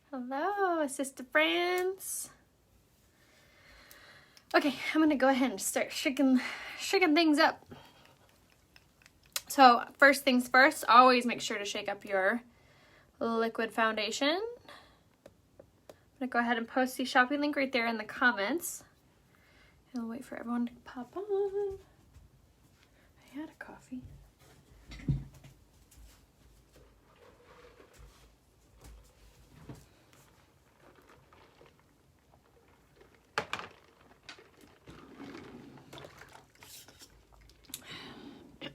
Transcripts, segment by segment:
Hello, sister friends. Okay, I'm gonna go ahead and start shaking things up. So first things first, always make sure to shake up your liquid foundation. I'm gonna go ahead and post the shopping link right there in the comments. And I'll wait for everyone to pop on. I had a coffee.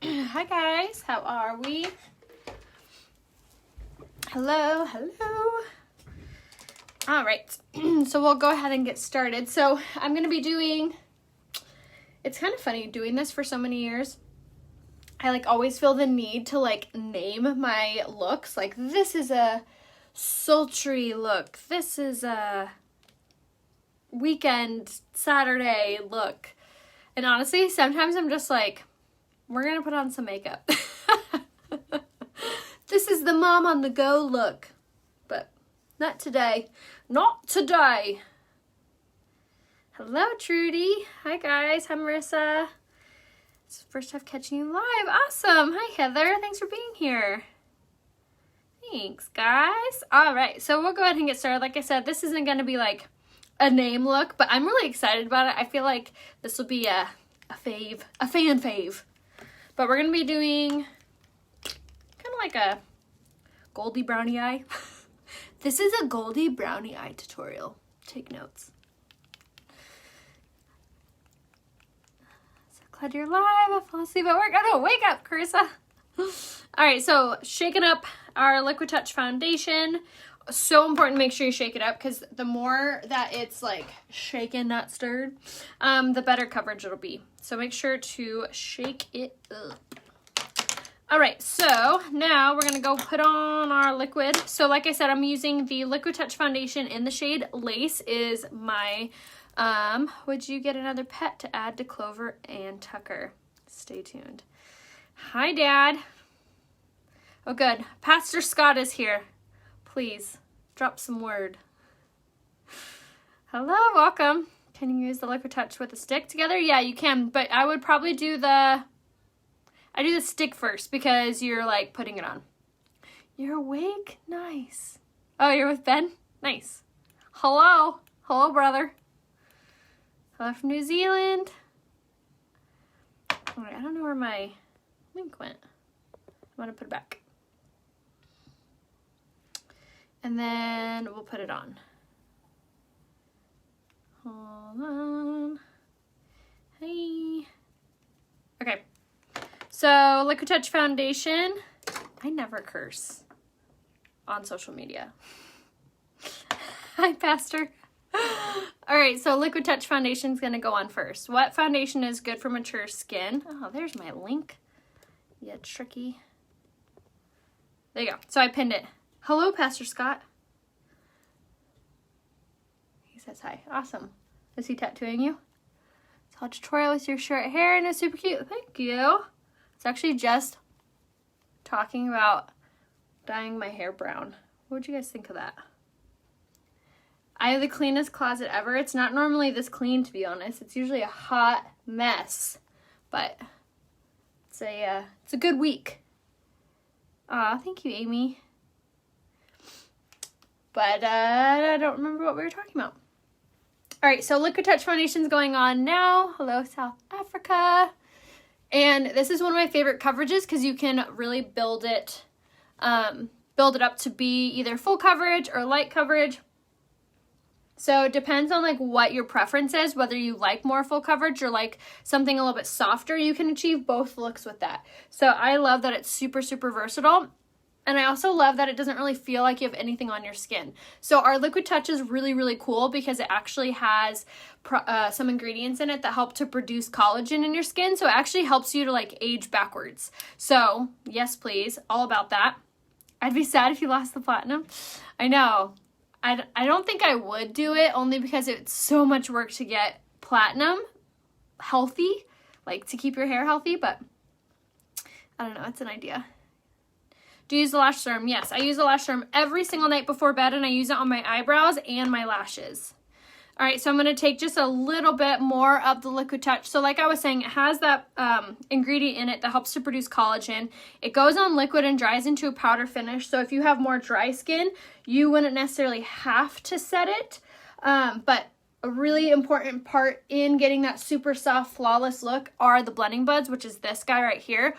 Hi guys, how are we? Hello. All right, so we'll go ahead and get started. So I'm gonna be doing, it's kind of funny doing this for so many years. I always feel the need to name my looks. Like, this is a sultry look. This is a weekend Saturday look. And honestly, sometimes I'm just like, we're gonna put on some makeup. This is the mom on the go look. But not today. Not today. Hello, Trudy. Hi, guys. Hi, Marissa. It's the first time catching you live. Awesome. Hi, Heather. Thanks for being here. Thanks, guys. All right, so we'll go ahead and get started. Like I said, this isn't going to be like a name look, but I'm really excited about it. I feel like this will be a fan fave. But we're going to be doing kind of like a Goldie Brownie eye. This is a Goldie Brownie eye tutorial. Take notes. So glad you're live. I fell asleep at work. Oh no, wake up, Carissa. All right, so shaking up our Liquid Touch foundation. So important to make sure you shake it up, because the more that it's shaken, not stirred, the better coverage it'll be. So make sure to shake it up. All right, so now we're gonna go put on our liquid. So like I said, I'm using the Liquid Touch foundation in the shade Lace. Is my, would you get another pet to add to Clover and Tucker? Stay tuned. Hi, Dad. Oh, good. Pastor Scott is here. Please, drop some word. Hello, welcome. Can you use the Liquid Touch with a stick together? Yeah, you can, but I would probably do the stick first, because you're putting it on. You're awake? Nice. Oh, you're with Ben? Nice. Hello, brother. Hello from New Zealand. All right, I don't know where my link went. I'm gonna put it back. And then we'll put it on. Hold on. Hey. Okay. So, Liquid Touch foundation. I never curse on social media. Hi, Pastor. All right, so Liquid Touch foundation is going to go on first. What foundation is good for mature skin? Oh, there's my link. Yeah, tricky. There you go. So I pinned it. Hello, Pastor Scott. He says hi. Awesome. Is he tattooing you? Saw a tutorial with your short hair and it's super cute. Thank you. It's actually just talking about dyeing my hair brown. What would you guys think of that? I have the cleanest closet ever. It's not normally this clean, to be honest. It's usually a hot mess, but it's a good week. Aw, thank you, Amy. But I don't remember what we were talking about. All right, so Liquid Touch foundation is going on now. Hello, South Africa. And this is one of my favorite coverages, because you can really build it up to be either full coverage or light coverage. So it depends on what your preference is, whether you like more full coverage or something a little bit softer. You can achieve both looks with that. So I love that it's super, super versatile. And I also love that it doesn't really feel like you have anything on your skin. So our Liquid Touch is really, really cool, because it actually has some ingredients in it that help to produce collagen in your skin. So it actually helps you to age backwards. So yes, please, all about that. I'd be sad if you lost the platinum. I know. I don't think I would do it, only because it's so much work to get platinum healthy, to keep your hair healthy, but I don't know, it's an idea. Do you use the lash serum? Yes, I use the lash serum every single night before bed, and I use it on my eyebrows and my lashes. All right, so I'm going to take just a little bit more of the Liquid Touch. So like I was saying, it has that ingredient in it that helps to produce collagen. It goes on liquid and dries into a powder finish. So if you have more dry skin, you wouldn't necessarily have to set it. But a really important part in getting that super soft, flawless look are the blending buds, which is this guy right here.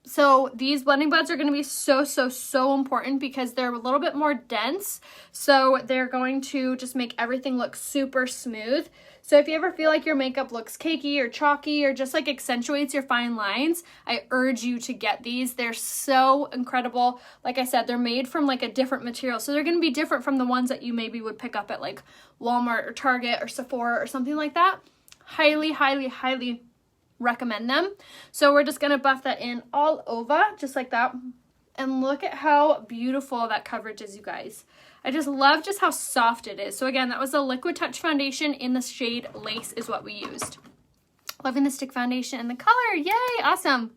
So these blending buds are going to be so important because they're a little bit more dense. So they're going to just make everything look super smooth. So if you ever feel like your makeup looks cakey or chalky or just like accentuates your fine lines, I urge you to get these. They're so incredible. Like I said, they're made from like a different material. So they're going to be different from the ones that you maybe would pick up at like Walmart or Target or Sephora or something like that. Highly recommend them. So we're just going to buff that in all over just like that. And look at how beautiful that coverage is, you guys. I just love just how soft it is. So again, that was the Liquid Touch foundation in the shade Lace is what we used. Loving the stick foundation and the color. Yay, awesome.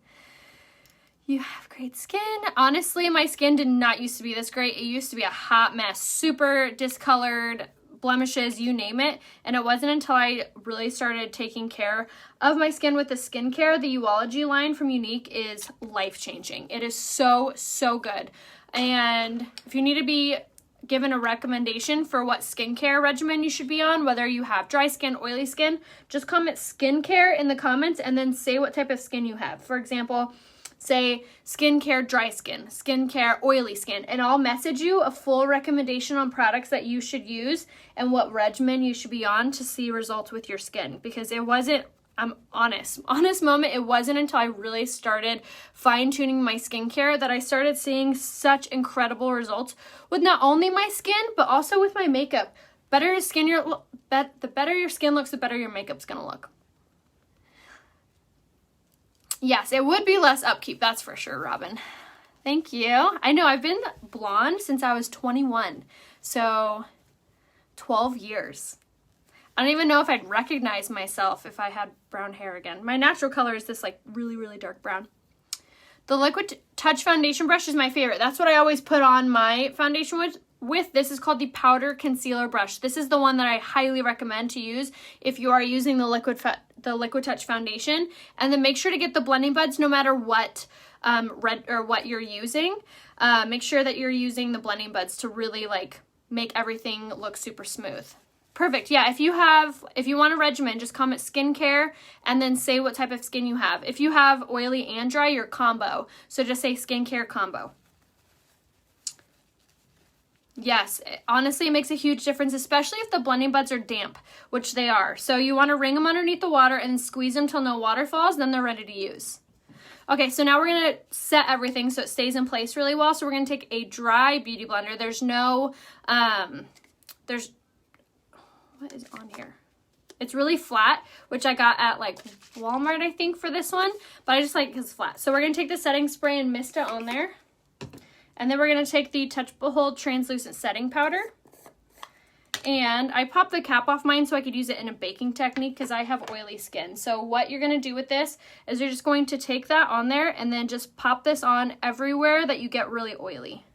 You have great skin. Honestly, my skin did not used to be this great. It used to be a hot mess, super discolored, blemishes, you name it. And it wasn't until I really started taking care of my skin with the skincare. The Uology line from Younique is life-changing. It is so good. And if you need to be given a recommendation for what skincare regimen you should be on, whether you have dry skin, oily skin, just comment skincare in the comments and then say what type of skin you have. For example, say skincare dry skin, skincare oily skin, and I'll message you a full recommendation on products that you should use and what regimen you should be on to see results with your skin. Because it wasn't, I'm honest moment, it wasn't until I really started fine-tuning my skincare that I started seeing such incredible results with not only my skin, but also with my makeup. The better your skin looks, the better your makeup's gonna look. Yes, it would be less upkeep, that's for sure, Robin. Thank you. I know, I've been blonde since I was 21, so 12 years. I don't even know if I'd recognize myself if I had brown hair again. My natural color is this like really dark brown. The Liquid Touch foundation brush is my favorite. That's what I always put on my foundation with. This is called the Powder Concealer Brush. This is the one that I highly recommend to use if you are using the Liquid Touch foundation. And then make sure to get the blending buds no matter what what you're using. Make sure that you're using the blending buds to really like make everything look super smooth. Perfect. Yeah, if you want a regimen, just comment skincare and then say what type of skin you have. If you have oily and dry, you're combo. So just say skincare combo. Yes, honestly, it makes a huge difference, especially if the blending buds are damp, which they are. So you want to wring them underneath the water and squeeze them till no water falls, then they're ready to use. Okay, so now we're going to set everything so it stays in place really well. So we're going to take a dry beauty blender. There's no, what is on here? It's really flat, which I got at like Walmart, I think, for this one. But I just like it because it's flat. So we're going to take the setting spray and mist it on there. And then we're going to take the Touch Behold translucent setting powder. And I popped the cap off mine so I could use it in a baking technique because I have oily skin. So what you're going to do with this is you're just going to take that on there and then just pop this on everywhere that you get really oily.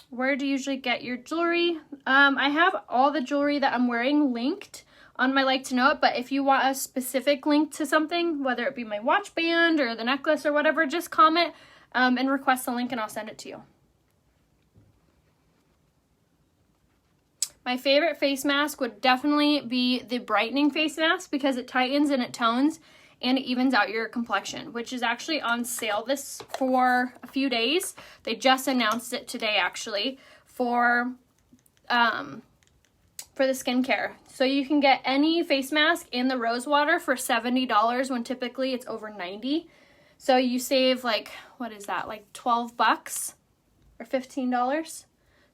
Where do you usually get your jewelry? I have all the jewelry that I'm wearing linked on my Like to Know It, but if you want a specific link to something, whether it be my watch band or the necklace or whatever, just comment and request the link and I'll send it to you. My favorite face mask would definitely be the brightening face mask because it tightens and it tones and it evens out your complexion, which is actually on sale this for a few days. They just announced it today actually for the skincare. So you can get any face mask in the rose water for $70 when typically it's over $90. So you save like, what is that? Like $12 or $15.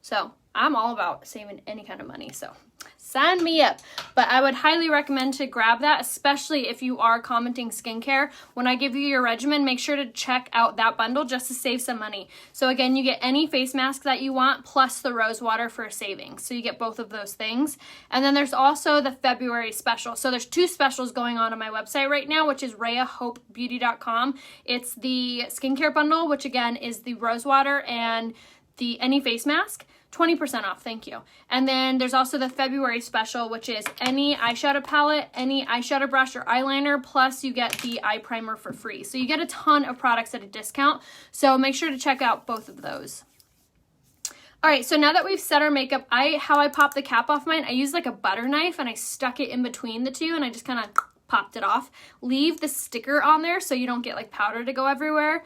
So I'm all about saving any kind of money, so sign me up. But I would highly recommend to grab that, especially if you are commenting skincare. When I give you your regimen, make sure to check out that bundle just to save some money. So again, you get any face mask that you want plus the rose water for a savings. So you get both of those things. And then there's also the February special. So there's 2 specials going on my website right now, which is RheaHopeBeauty.com. It's the skincare bundle, which again is the rose water and the any face mask. 20% off, thank you. And then there's also the February special, which is any eyeshadow palette, any eyeshadow brush or eyeliner, plus you get the eye primer for free. So you get a ton of products at a discount. So make sure to check out both of those. All right, so now that we've set our makeup, how I pop the cap off mine, I use like a butter knife and I stuck it in between the two and I just kind of popped it off. Leave the sticker on there so you don't get like powder to go everywhere.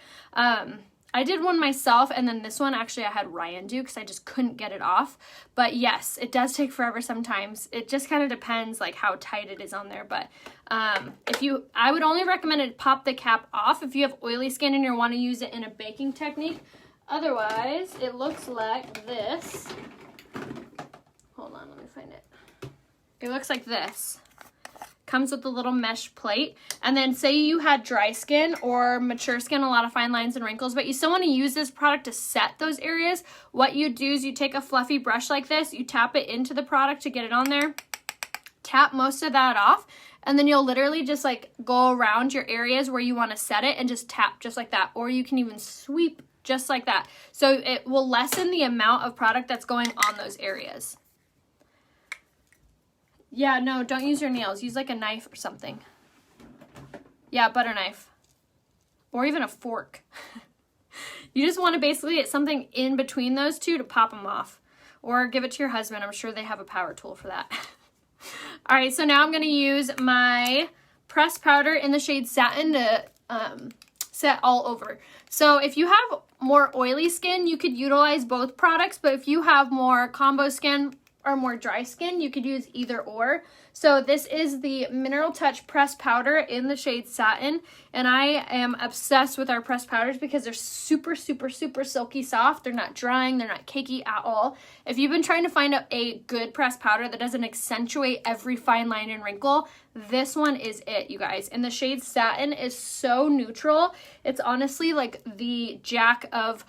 I did one myself, and then this one actually I had Ryan do because I just couldn't get it off. But yes, it does take forever sometimes. It just kind of depends like how tight it is on there. But I would only recommend to pop the cap off if you have oily skin and you want to use it in a baking technique. Otherwise, it looks like this. Hold on, let me find it. It looks like this. Comes with a little mesh plate. And then say you had dry skin or mature skin, a lot of fine lines and wrinkles, but you still want to use this product to set those areas. What you do is you take a fluffy brush like this, you tap it into the product to get it on there, tap most of that off, and then you'll literally just like go around your areas where you want to set it and just tap just like that. Or you can even sweep just like that. So it will lessen the amount of product that's going on those areas. Yeah, no, don't use your nails. Use like a knife or something. Yeah, butter knife. Or even a fork. You just want to basically get something in between those two to pop them off. Or give it to your husband. I'm sure they have a power tool for that. All right, so now I'm going to use my pressed powder in the shade Satin to set all over. So if you have more oily skin, you could utilize both products. But if you have more combo skin or more dry skin, you could use either or. So this is the Mineral Touch pressed powder in the shade Satin, and I am obsessed with our pressed powders because they're super, super, super silky soft. They're not drying, they're not cakey at all. If you've been trying to find a good pressed powder that doesn't accentuate every fine line and wrinkle, this one is it, you guys. And the shade Satin is so neutral. It's honestly like the jack of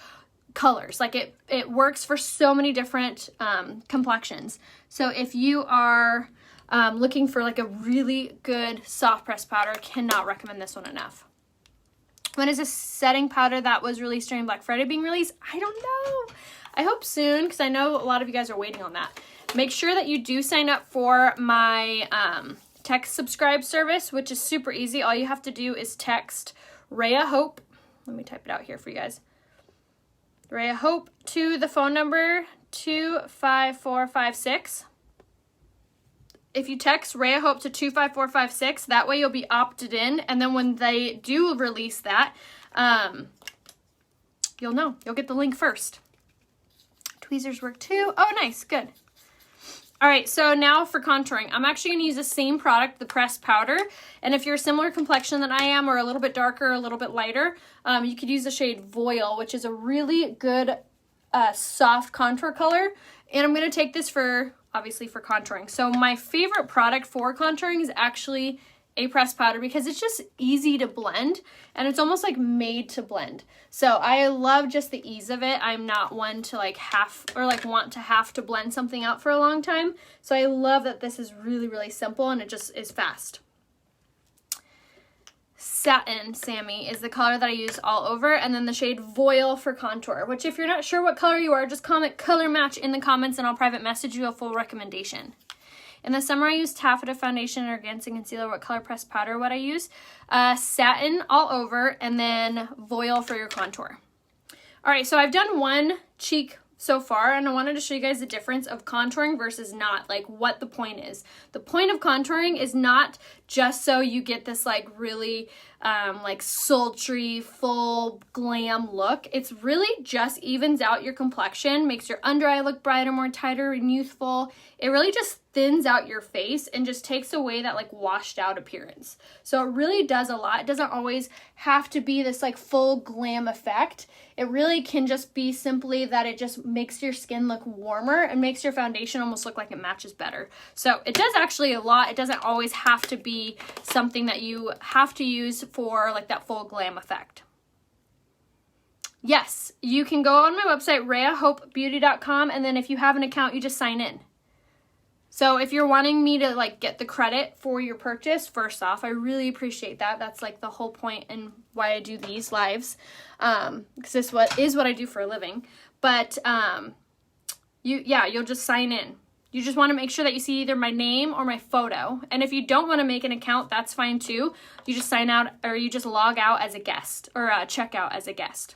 colors. Like it works for so many different complexions. So if you are looking for like a really good soft pressed powder, cannot recommend this one enough. When is this setting powder that was released during Black Friday being released? I don't know. I hope soon, because I know a lot of you guys are waiting on that. Make sure that you do sign up for my text subscribe service, which is super easy. All you have to do is text Rhea Hope. Let me type it out here for you guys. Rhea Hope to the phone number 25456. If you text Rhea Hope to 25456, that way you'll be opted in, and then when they do release that, you'll know. You'll get the link first. Tweezers work too. Oh, nice. Good. All right, so now for contouring. I'm actually going to use the same product, the pressed powder. And if you're a similar complexion than I am, or a little bit darker, a little bit lighter, you could use the shade Voile, which is a really good soft contour color. And I'm going to take this for, obviously, for contouring. So my favorite product for contouring is actually a pressed powder because it's just easy to blend and it's almost like made to blend. So I love just the ease of it. I'm not one to like want to have to blend something out for a long time. So I love that this is really, really simple and it just is fast. Satin Sammy is the color that I use all over, and then the shade Voile for contour, which if you're not sure what color you are, just comment color match in the comments and I'll private message you a full recommendation. In the summer, I use Taffeta Foundation or Advancing Concealer. What color pressed powder would I use? Satin all over, and then Voile for your contour. All right, so I've done one cheek so far, and I wanted to show you guys the difference of contouring versus not, like what the point is. The point of contouring is not just so you get this like really like sultry, full glam look. It's really just evens out your complexion, makes your under eye look brighter, more tighter and youthful. It really just thins out your face and just takes away that like washed out appearance. So it really does a lot. It doesn't always have to be this like full glam effect. It really can just be simply that it just makes your skin look warmer and makes your foundation almost look like it matches better. So it does actually a lot. It doesn't always have to be something that you have to use for like that full glam effect. Yes, you can go on my website, RheaHopeBeauty.com, and then if you have an account, you just sign in. So if you're wanting me to like get the credit for your purchase, first off, I really appreciate that. That's like the whole point and why I do these lives, because this is what I do for a living. But you'll just sign in. You just want to make sure that you see either my name or my photo. And if you don't want to make an account, that's fine too. You just sign out, or you just log out as a guest, or check out as a guest.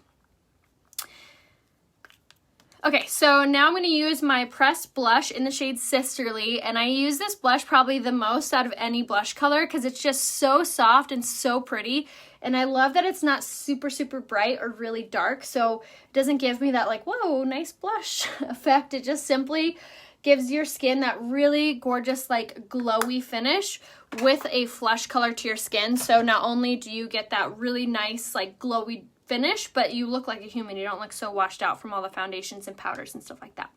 Okay, so now I'm going to use my pressed blush in the shade Sisterly, and I use this blush probably the most out of any blush color because it's just so soft and so pretty, and I love that it's not super, super bright or really dark, so it doesn't give me that like, whoa, nice blush effect. It just simply gives your skin that really gorgeous, like glowy finish with a flush color to your skin, so not only do you get that really nice, like glowy finish, but you look like a human. You don't look so washed out from all the foundations and powders and stuff like that.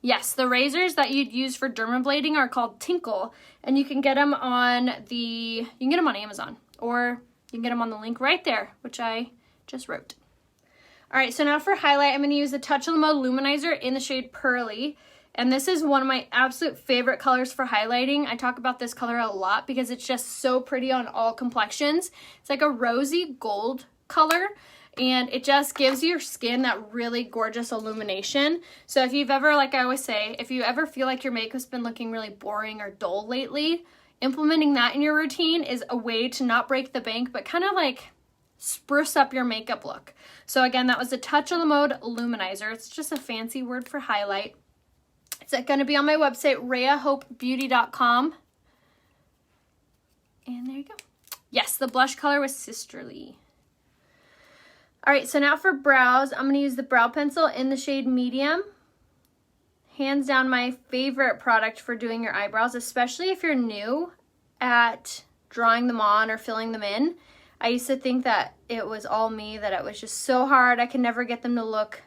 Yes, the razors that you'd use for dermablading are called Tinkle, and you can get them on Amazon, or you can get them on the link right there, which I just wrote. All right, so now for highlight, I'm going to use the Touch of the Mode Luminizer in the shade Pearly, and this is one of my absolute favorite colors for highlighting. I talk about this color a lot because it's just so pretty on all complexions. It's like a rosy gold color, and it just gives your skin that really gorgeous illumination. So if you've ever, like I always say, if you ever feel like your makeup's been looking really boring or dull lately, implementing that in your routine is a way to not break the bank, but kind of like spruce up your makeup look. So again, that was the Touch of the Mode Luminizer. It's just a fancy word for highlight. It's going to be on my website, RheaHopeBeauty.com. And there you go. Yes, the blush color was Sisterly. All right, so now for brows, I'm going to use the brow pencil in the shade Medium. Hands down my favorite product for doing your eyebrows, especially if you're new at drawing them on or filling them in. I used to think that it was all me, that it was just so hard. I could never get them to look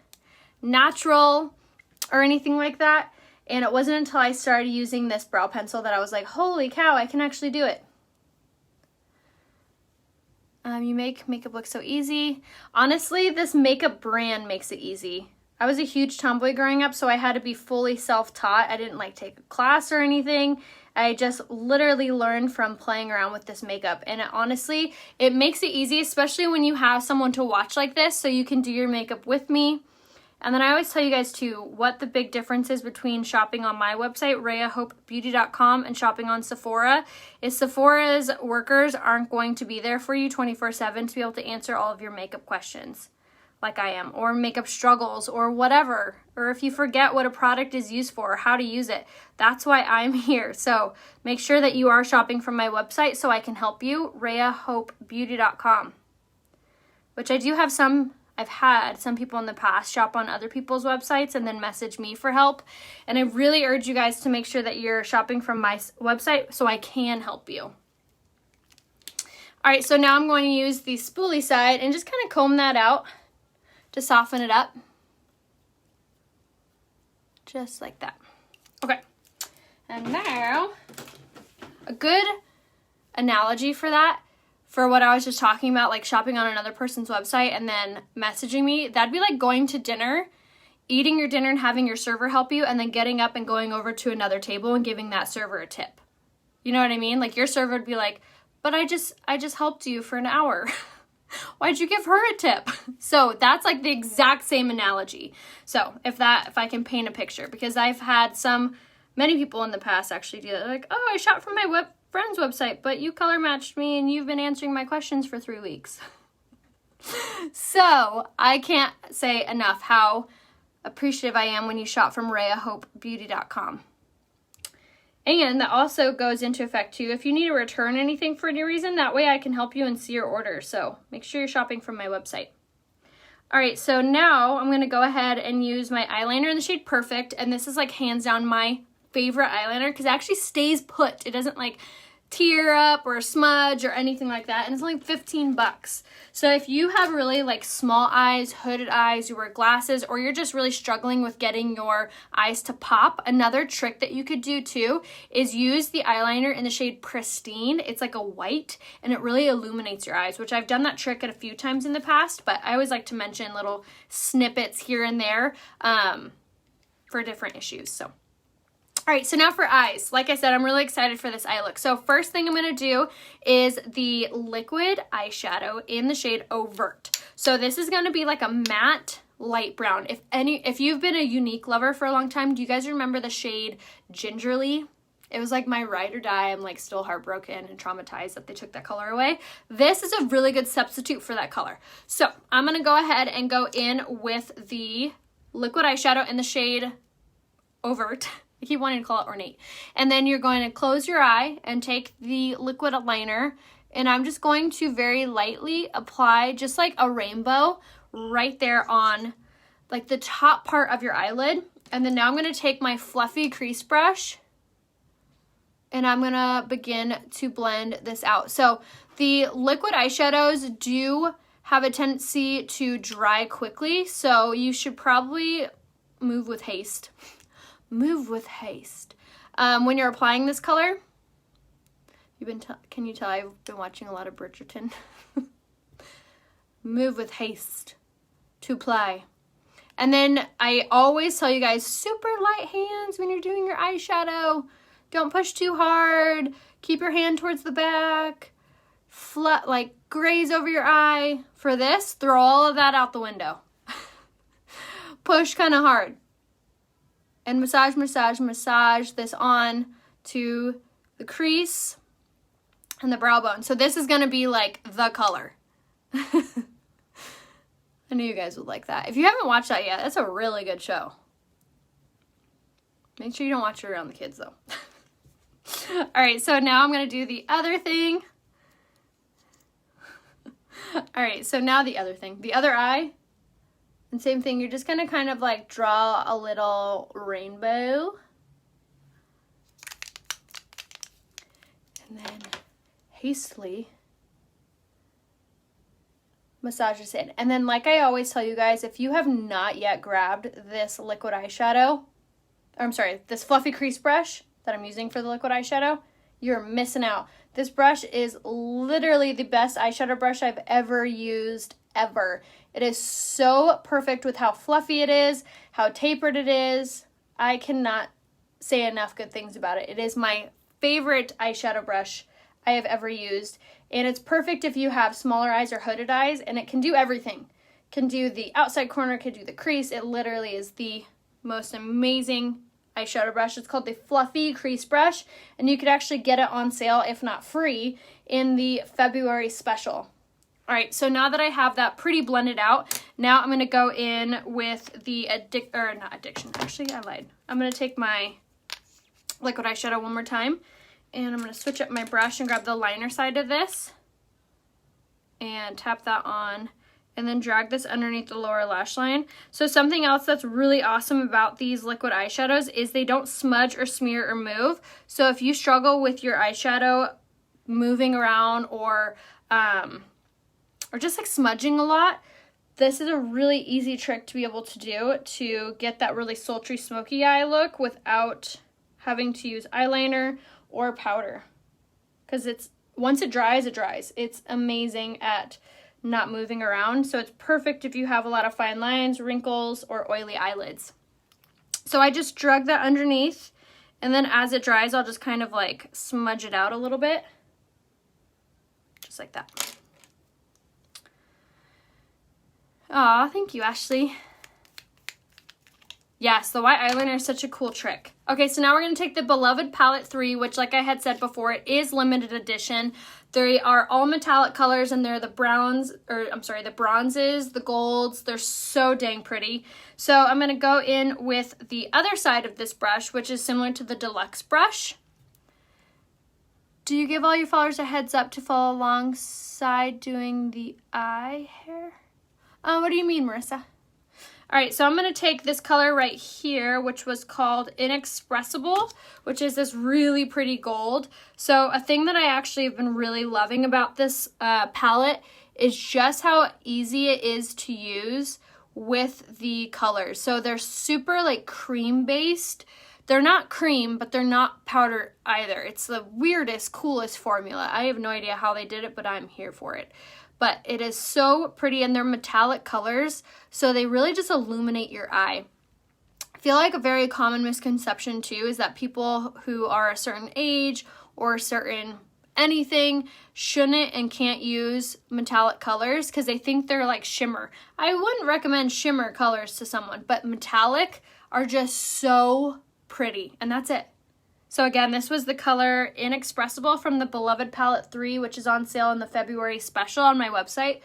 natural or anything like that. And it wasn't until I started using this brow pencil that I was like, holy cow, I can actually do it. You make makeup look so easy. Honestly, this makeup brand makes it easy. I was a huge tomboy growing up, so I had to be fully self-taught. I didn't like take a class or anything. I just literally learned from playing around with this makeup. And honestly, it makes it easy, especially when you have someone to watch like this, so you can do your makeup with me. And then I always tell you guys too what the big difference is between shopping on my website, RheaHopeBeauty.com, and shopping on Sephora. Is Sephora's workers aren't going to be there for you 24/7 to be able to answer all of your makeup questions like I am, or makeup struggles, or whatever. Or if you forget what a product is used for or how to use it, that's why I'm here. So make sure that you are shopping from my website so I can help you, RheaHopeBeauty.com, which I do have some. I've had some people in the past shop on other people's websites and then message me for help. And I really urge you guys to make sure that you're shopping from my website so I can help you. All right, so now I'm going to use the spoolie side and just kind of comb that out to soften it up. Just like that. Okay. And now, a good analogy for that, for what I was just talking about, like shopping on another person's website and then messaging me, that'd be like going to dinner, eating your dinner and having your server help you, and then getting up and going over to another table and giving that server a tip. You know what I mean? Like your server would be like, but I just helped you for an hour. Why'd you give her a tip? So that's like the exact same analogy. So if I can paint a picture, because I've had many people in the past actually do that. They're like, oh, I shop from my friend's website, but you color matched me and you've been answering my questions for 3 weeks. So I can't say enough how appreciative I am when you shop from RheaHopeBeauty.com. And that also goes into effect too if you need to return anything for any reason. That way I can help you and see your order. So make sure you're shopping from my website. All right, so now I'm going to go ahead and use my eyeliner in the shade Perfect, and this is like hands down my favorite eyeliner because it actually stays put. It doesn't like tear up or smudge or anything like that, and it's only 15 bucks. So if you have really like small eyes, hooded eyes, you wear glasses, or you're just really struggling with getting your eyes to pop, another trick that you could do too is use the eyeliner in the shade Pristine. It's like a white and it really illuminates your eyes, which I've done that trick a few times in the past, but I always like to mention little snippets here and there for different issues. So all right, so now for eyes. Like I said, I'm really excited for this eye look. So first thing I'm going to do is the liquid eyeshadow in the shade Overt. So this is going to be like a matte light brown. If you've been a Younique lover for a long time, do you guys remember the shade Gingerly? It was like my ride or die. I'm like still heartbroken and traumatized that they took that color away. This is a really good substitute for that color. So I'm going to go ahead and go in with the liquid eyeshadow in the shade Overt. I keep wanting to call it ornate. And then you're going to close your eye and take the liquid liner, and I'm just going to very lightly apply just like a rainbow right there on like the top part of your eyelid. And then now I'm going to take my fluffy crease brush and I'm going to begin to blend this out. So the liquid eyeshadows do have a tendency to dry quickly, so you should probably move with haste. Move with haste. When you're applying this color, can you tell I've been watching a lot of Bridgerton? Move with haste to apply. And then I always tell you guys, super light hands when you're doing your eyeshadow. Don't push too hard. Keep your hand towards the back. Like graze over your eye. For this, throw all of that out the window. Push kind of hard. And massage, massage, massage this on to the crease and the brow bone. So this is going to be like the color. I knew you guys would like that. If you haven't watched that yet, that's a really good show. Make sure you don't watch it around the kids though. All right, so now I'm going to do the other thing. All right, so now the other thing. The other eye. And same thing, you're just going to kind of like draw a little rainbow. And then hastily massage this in. And then like I always tell you guys, if you have not yet grabbed this liquid eyeshadow, or I'm sorry, this fluffy crease brush that I'm using for the liquid eyeshadow, you're missing out. This brush is literally the best eyeshadow brush I've ever used, ever. It is so perfect with how fluffy it is, how tapered it is. I cannot say enough good things about it. It is my favorite eyeshadow brush I have ever used. And it's perfect if you have smaller eyes or hooded eyes, and it can do everything. It can do the outside corner, it can do the crease. It literally is the most amazing eyeshadow brush. It's called the Fluffy Crease Brush, and you could actually get it on sale, if not free, in the February special. All right, so now that I have that pretty blended out, now I'm going to go in with the Actually, I lied. I'm going to take my liquid eyeshadow one more time, and I'm going to switch up my brush and grab the liner side of this and tap that on, and then drag this underneath the lower lash line. So something else that's really awesome about these liquid eyeshadows is they don't smudge or smear or move. So if you struggle with your eyeshadow moving around or just like smudging a lot, this is a really easy trick to be able to do to get that really sultry, smoky eye look without having to use eyeliner or powder. Because once it dries, it dries. It's amazing at not moving around. So it's perfect if you have a lot of fine lines, wrinkles, or oily eyelids. So I just drug that underneath, and then as it dries, I'll just kind of like smudge it out a little bit. Just like that. Aw, thank you, Ashley. Yes, the white eyeliner is such a cool trick. Okay, so now we're going to take the Beloved Palette 3, which like I had said before, it is limited edition. They are all metallic colors, and they're the the bronzes, the golds. They're so dang pretty. So I'm going to go in with the other side of this brush, which is similar to the Deluxe brush. Do you give all your followers a heads up to follow alongside doing the eye hair? What do you mean, Marissa? All right, so I'm going to take this color right here, which was called Inexpressible, which is this really pretty gold. So a thing that I actually have been really loving about this palette is just how easy it is to use with the colors. So they're super like cream based. They're not cream, but they're not powder either. It's the weirdest, coolest formula. I have no idea how they did it, but I'm here for it. But it is so pretty, and they're metallic colors, so they really just illuminate your eye. I feel like a very common misconception too is that people who are a certain age or a certain anything shouldn't and can't use metallic colors because they think they're like shimmer. I wouldn't recommend shimmer colors to someone, but metallic are just so pretty, and that's it. So again, this was the color Inexpressible from the Beloved Palette 3, which is on sale in the February special on my website,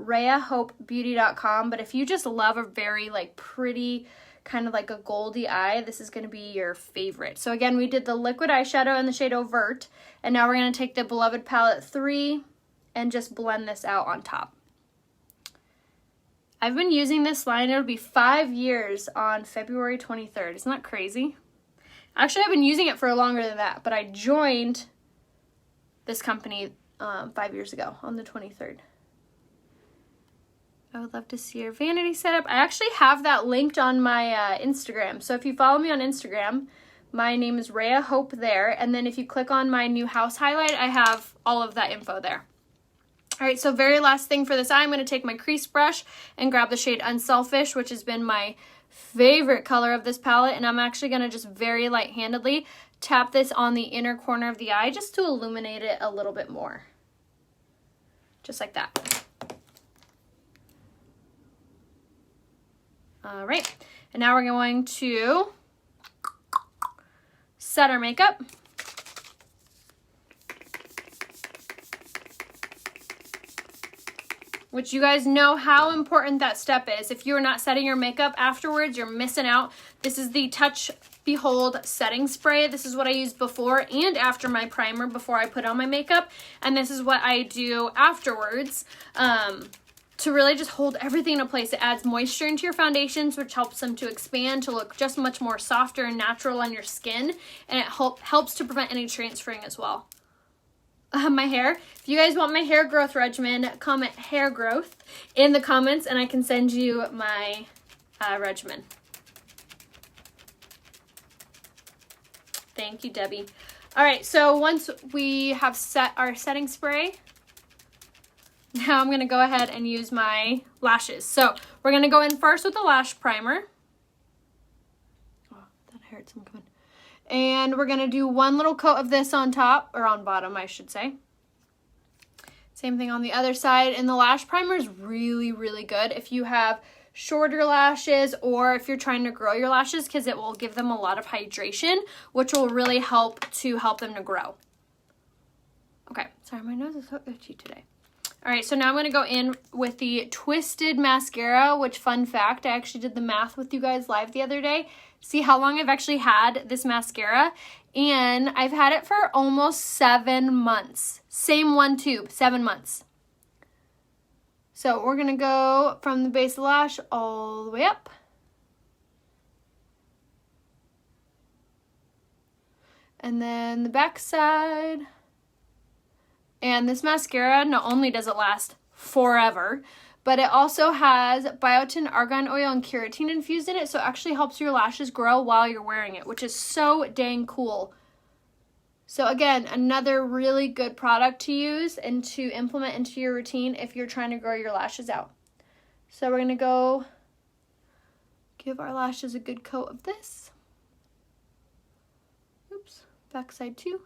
RheaHopeBeauty.com. But if you just love a very like pretty, kind of like a goldy eye, this is going to be your favorite. So again, we did the liquid eyeshadow in the shade Overt, and now we're going to take the Beloved Palette 3 and just blend this out on top. I've been using this line, it'll be 5 years on February 23rd. Isn't that crazy? Actually, I've been using it for longer than that, but I joined this company 5 years ago on the 23rd. I would love to see your vanity setup. I actually have that linked on my Instagram. So if you follow me on Instagram, my name is Rhea Hope there. And then if you click on my new house highlight, I have all of that info there. All right, so very last thing for this eye, I'm going to take my crease brush and grab the shade Unselfish, which has been my favorite color of this palette, and I'm actually going to just very light-handedly tap this on the inner corner of the eye just to illuminate it a little bit more. Just like that. All right, and now we're going to set our makeup. Which you guys know how important that step is. If you're not setting your makeup afterwards, you're missing out. This is the Touch Behold setting spray. This is what I use before and after my primer before I put on my makeup. And this is what I do afterwards to really just hold everything in place. It adds moisture into your foundations, which helps them to expand, to look just much more softer and natural on your skin. And it helps to prevent any transferring as well. My hair. If you guys want my hair growth regimen, comment hair growth in the comments and I can send you my regimen. Thank you, Debbie. All right, so once we have set our setting spray, now I'm going to go ahead and use my lashes. So we're going to go in first with the lash primer. Oh, that hurts. I'm coming. And we're going to do one little coat of this on top, or on bottom, I should say. Same thing on the other side. And the lash primer is really, really good if you have shorter lashes or if you're trying to grow your lashes, because it will give them a lot of hydration, which will really help them to grow. Okay, sorry, my nose is so itchy today. All right, so now I'm going to go in with the Twisted Mascara, which, fun fact, I actually did the math with you guys live the other day. See how long I've actually had this mascara, and I've had it for almost 7 months. Same one tube, 7 months. So we're going to go from the base of the lash all the way up. And then the back side. And this mascara, not only does it last forever, but it also has biotin, argan oil, and keratin infused in it, so it actually helps your lashes grow while you're wearing it, which is so dang cool. So again, another really good product to use and to implement into your routine if you're trying to grow your lashes out. So we're going to go give our lashes a good coat of this. Oops, back side too.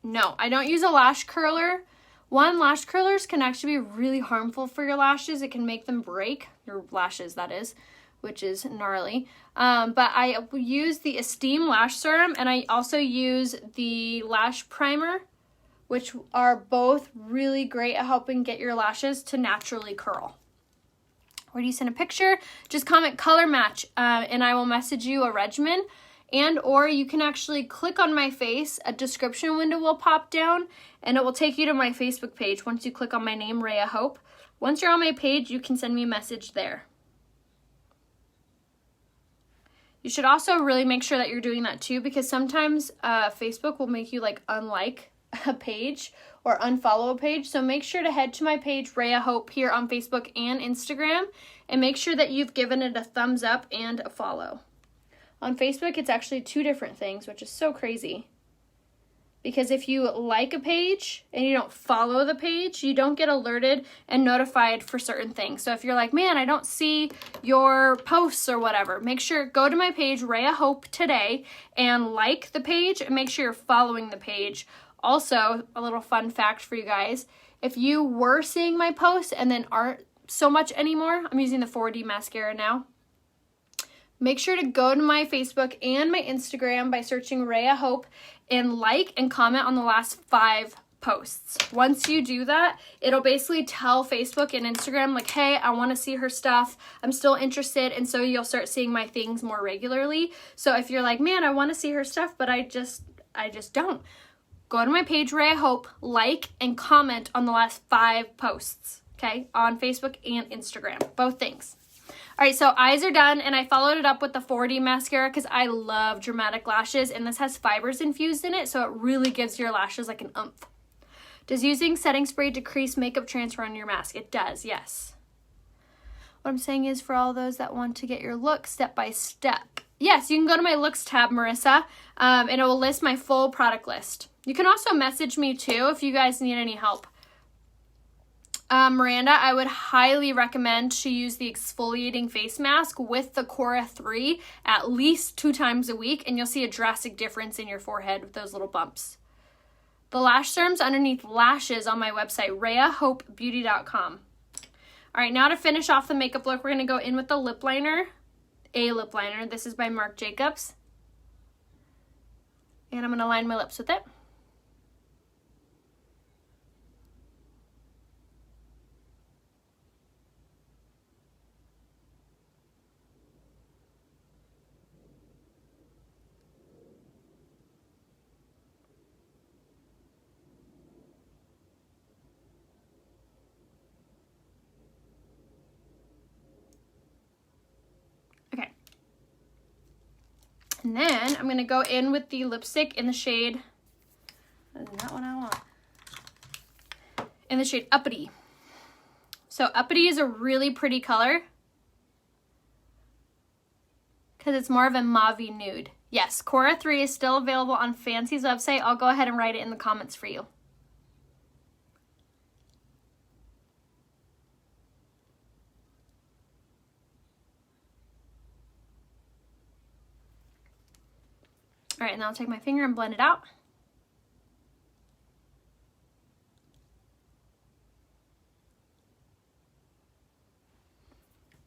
No, I don't use a lash curler. One, lash curlers can actually be really harmful for your lashes. It can make them break, your lashes that is, which is gnarly. But I use the Esteem Lash Serum, and I also use the Lash Primer, which are both really great at helping get your lashes to naturally curl. Where do you send a picture? Just comment color match, and I will message you a regimen. And or you can actually click on my face, a description window will pop down, and it will take you to my Facebook page once you click on my name, Rhea Hope, Once you're on my page, you can send me a message there. You should also really make sure that you're doing that too, because sometimes Facebook will make you like unlike a page or unfollow a page. So make sure to head to my page, Rhea Hope, here on Facebook and Instagram, and make sure that you've given it a thumbs up and a follow. On Facebook, it's actually 2 different things, which is so crazy. Because if you like a page and you don't follow the page, you don't get alerted and notified for certain things. So if you're like, man, I don't see your posts or whatever, make sure, go to my page, Rhea Hope today, and like the page and make sure you're following the page. Also, a little fun fact for you guys, if you were seeing my posts and then aren't so much anymore, I'm using the 4D mascara now, make sure to go to my Facebook and my Instagram by searching Rhea Hope and like and comment on the last 5 posts. Once you do that, it'll basically tell Facebook and Instagram like, hey, I want to see her stuff. I'm still interested. And so you'll start seeing my things more regularly. So if you're like, man, I want to see her stuff, but I just don't. Go to my page, Rhea Hope, like and comment on the last 5 posts, okay, on Facebook and Instagram, both things. All right, so eyes are done, and I followed it up with the 4D mascara because I love dramatic lashes, and this has fibers infused in it, so it really gives your lashes like an oomph. Does using setting spray decrease makeup transfer on your mask? It does, yes. What I'm saying is for all those that want to get your look step by step. Yes, you can go to my looks tab, Marissa, and it will list my full product list. You can also message me too if you guys need any help. Miranda, I would highly recommend to use the exfoliating face mask with the Cora 3 at least 2 times a week, and you'll see a drastic difference in your forehead with those little bumps. The lash serums underneath lashes on my website, RheaHopeBeauty.com. All right, now to finish off the makeup look, we're going to go in with the lip liner, a lip liner. This is by Marc Jacobs. And I'm going to line my lips with it. Okay. And then I'm going to go in with the lipstick in the shade, not what I want, in the shade Uppity. So Uppity is a really pretty color because it's more of a mauve-y nude. Yes, Cora 3 is still available on Fancy's website. I'll go ahead and write it in the comments for you. All right, now I'll take my finger and blend it out.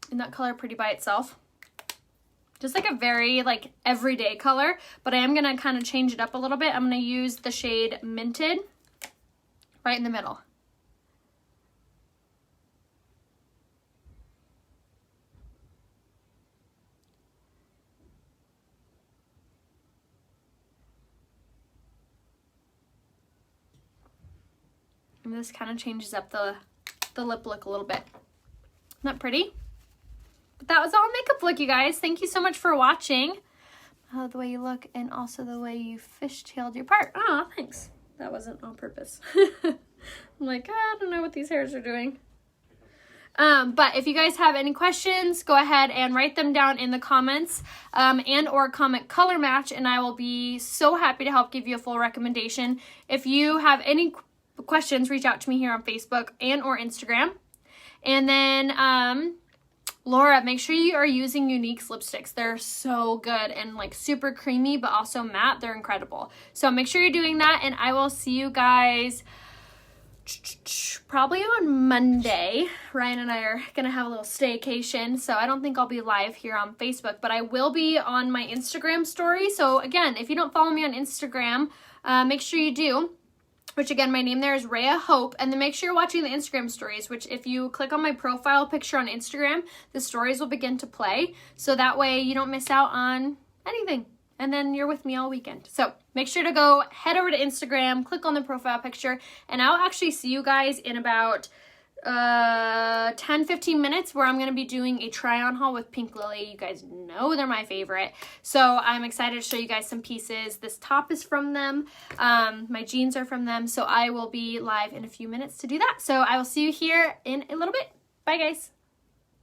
Isn't that color pretty by itself? Just like a very like everyday color, but I am gonna kind of change it up a little bit. I'm gonna use the shade Minted right in the middle. And this kind of changes up the lip look a little bit. Isn't that pretty? But that was all makeup look, you guys. Thank you so much for watching. The way you look and also the way you fishtailed your part. Oh, thanks. That wasn't on purpose. I'm like, I don't know what these hairs are doing. But if you guys have any questions, go ahead and write them down in the comments and or comment color match, and I will be so happy to help give you a full recommendation. If you have any questions, reach out to me here on Facebook and or Instagram. And then Laura, make sure you are using Younique's lipsticks. They're so good and like super creamy but also matte. They're incredible. So make sure you're doing that, and I will see you guys probably on Monday. Ryan and I are gonna have a little staycation, so I don't think I'll be live here on Facebook, but I will be on my Instagram story. So again, if you don't follow me on Instagram, make sure you do. Which again, my name there is Rhea Hope, and then make sure you're watching the Instagram stories, which if you click on my profile picture on Instagram, the stories will begin to play. So that way you don't miss out on anything. And then you're with me all weekend. So make sure to go head over to Instagram, click on the profile picture, and I'll actually see you guys in about 10-15 minutes where I'm going to be doing a try on haul with Pink Lily. You guys know they're my favorite. So I'm excited to show you guys some pieces. This top is from them. My jeans are from them. So I will be live in a few minutes to do that. So I will see you here in a little bit. Bye guys.